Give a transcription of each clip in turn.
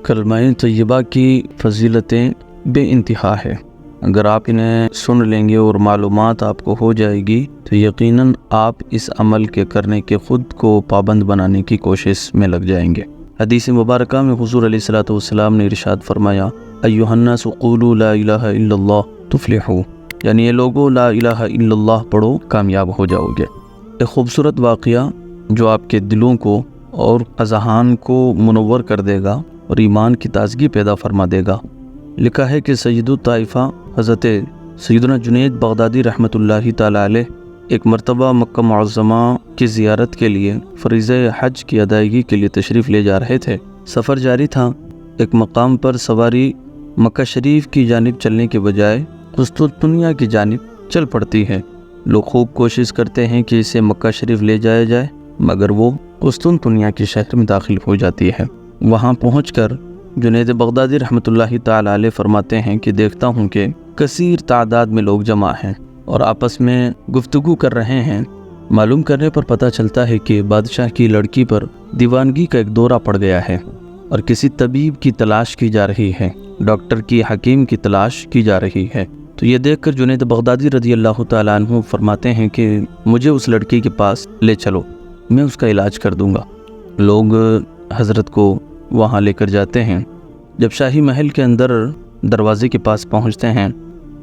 کلمہ طیبہ کی فضیلتیں بے انتہا ہے۔ اگر آپ انہیں سن لیں گے اور معلومات آپ کو ہو جائے گی تو یقیناً آپ اس عمل کے کرنے کے خود کو پابند بنانے کی کوشش میں لگ جائیں گے۔ حدیث مبارکہ میں حضور علیہ الصلوۃ والسلام نے ارشاد فرمایا، ایھا الناس قولوا لا الہ الا اللہ تفلحوا، یعنی یہ لوگوں لا الہ الا اللہ پڑھو کامیاب ہو جاؤ گے۔ ایک خوبصورت واقعہ جو آپ کے دلوں کو اور اذہان کو منور کر دے گا اور ایمان کی تازگی پیدا فرما دے گا۔ لکھا ہے کہ سید الطائفہ حضرت سیدنا جنید بغدادی رحمۃ اللہ تعالی علیہ ایک مرتبہ مکہ معظمہ کی زیارت کے لیے فریضہ حج کی ادائیگی کے لیے تشریف لے جا رہے تھے۔ سفر جاری تھا۔ ایک مقام پر سواری مکہ شریف کی جانب چلنے کے بجائے قسطنطنیہ کی جانب چل پڑتی ہے۔ لوگ خوب کوشش کرتے ہیں کہ اسے مکہ شریف لے جایا جائے، مگر وہ قسطنطنیہ کے شہر میں داخل ہو جاتی ہے۔ وہاں پہنچ کر جنید بغدادی رحمۃ اللہ تعالی علیہ فرماتے ہیں کہ دیکھتا ہوں کہ کثیر تعداد میں لوگ جمع ہیں اور آپس میں گفتگو کر رہے ہیں۔ معلوم کرنے پر پتہ چلتا ہے کہ بادشاہ کی لڑکی پر دیوانگی کا ایک دورہ پڑ گیا ہے اور کسی طبیب کی تلاش کی جا رہی ہے، ڈاکٹر کی، حکیم کی تلاش کی جا رہی ہے۔ تو یہ دیکھ کر جنید بغدادی رضی اللہ تعالیٰ عنہ فرماتے ہیں کہ مجھے اس لڑکی کے پاس لے چلو، میں اس کا علاج کر دوں گا۔ لوگ حضرت کو وہاں لے کر جاتے ہیں۔ جب شاہی محل کے اندر دروازے کے پاس پہنچتے ہیں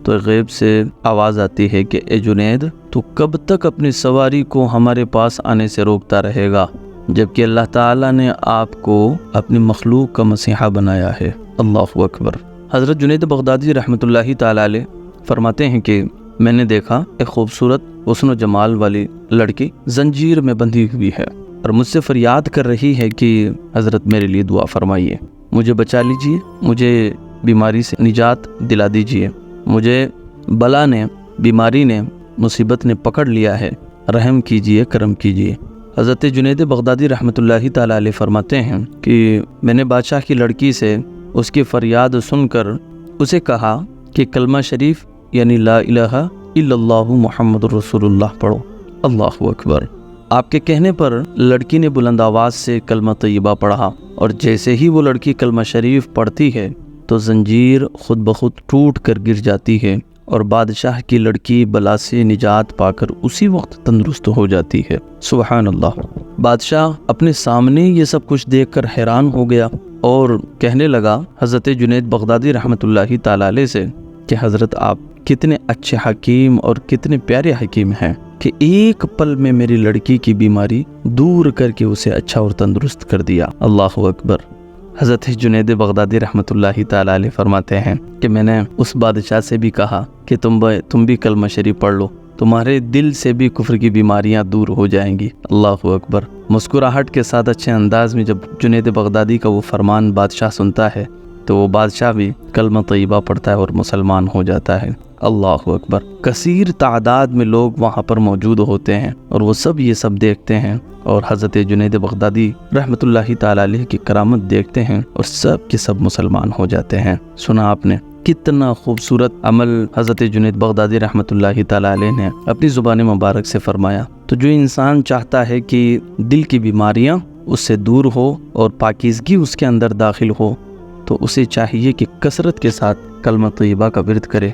تو غیب سے آواز آتی ہے کہ اے جنید، تو کب تک اپنی سواری کو ہمارے پاس آنے سے روکتا رہے گا، جبکہ اللہ تعالیٰ نے آپ کو اپنی مخلوق کا مسیحا بنایا ہے۔ اللہ اکبر۔ حضرت جنید بغدادی رحمۃ اللہ تعالی علیہ فرماتے ہیں کہ میں نے دیکھا ایک خوبصورت حسن و جمال والی لڑکی زنجیر میں بندھی ہوئی ہے اور مجھ سے فریاد کر رہی ہے کہ حضرت میرے لیے دعا فرمائیے، مجھے بچا لیجئے، مجھے بیماری سے نجات دلا دیجئے، مجھے بلا نے، بیماری نے، مصیبت نے پکڑ لیا ہے، رحم کیجئے، کرم کیجئے۔ حضرت جنید بغدادی رحمۃ اللہ تعالی علیہ فرماتے ہیں کہ میں نے بادشاہ کی لڑکی سے اس کی فریاد سن کر اسے کہا کہ کلمہ شریف یعنی لا الہ الا اللہ محمد رسول اللہ پڑھو۔ اللہ اکبر۔ آپ کے کہنے پر لڑکی نے بلند آواز سے کلمہ طیبہ پڑھا اور جیسے ہی وہ لڑکی کلمہ شریف پڑھتی ہے تو زنجیر خود بخود ٹوٹ کر گر جاتی ہے اور بادشاہ کی لڑکی بلا سے نجات پا کر اسی وقت تندرست ہو جاتی ہے۔ سبحان اللہ۔ بادشاہ اپنے سامنے یہ سب کچھ دیکھ کر حیران ہو گیا اور کہنے لگا حضرت جنید بغدادی رحمۃ اللہ تعالی علیہ سے کہ حضرت آپ کتنے اچھے حکیم اور کتنے پیارے حکیم ہیں کہ ایک پل میں میری لڑکی کی بیماری دور کر کے اسے اچھا اور تندرست کر دیا۔ اللہ اکبر۔ حضرت جنید بغدادی رحمۃ اللہ تعالی علیہ فرماتے ہیں کہ میں نے اس بادشاہ سے بھی کہا کہ تم بھی کلمہ شریف پڑھ لو، تمہارے دل سے بھی کفر کی بیماریاں دور ہو جائیں گی۔ اللہ اکبر۔ مسکراہٹ کے ساتھ اچھے انداز میں جب جنید بغدادی کا وہ فرمان بادشاہ سنتا ہے تو وہ بادشاہ بھی کلمہ طیبہ پڑھتا ہے اور مسلمان ہو جاتا ہے۔ اللہ اکبر۔ کثیر تعداد میں لوگ وہاں پر موجود ہوتے ہیں اور وہ سب یہ سب دیکھتے ہیں اور حضرت جنید بغدادی رحمۃ اللہ تعالی علیہ کی کرامت دیکھتے ہیں اور سب کے سب مسلمان ہو جاتے ہیں۔ سنا آپ نے کتنا خوبصورت عمل حضرت جنید بغدادی رحمۃ اللہ تعالی علیہ نے اپنی زبان مبارک سے فرمایا۔ تو جو انسان چاہتا ہے کہ دل کی بیماریاں اس سے دور ہو اور پاکیزگی اس کے اندر داخل ہو تو اسے چاہیے کہ کثرت کے ساتھ کلمہ طیبہ کا ورد کرے۔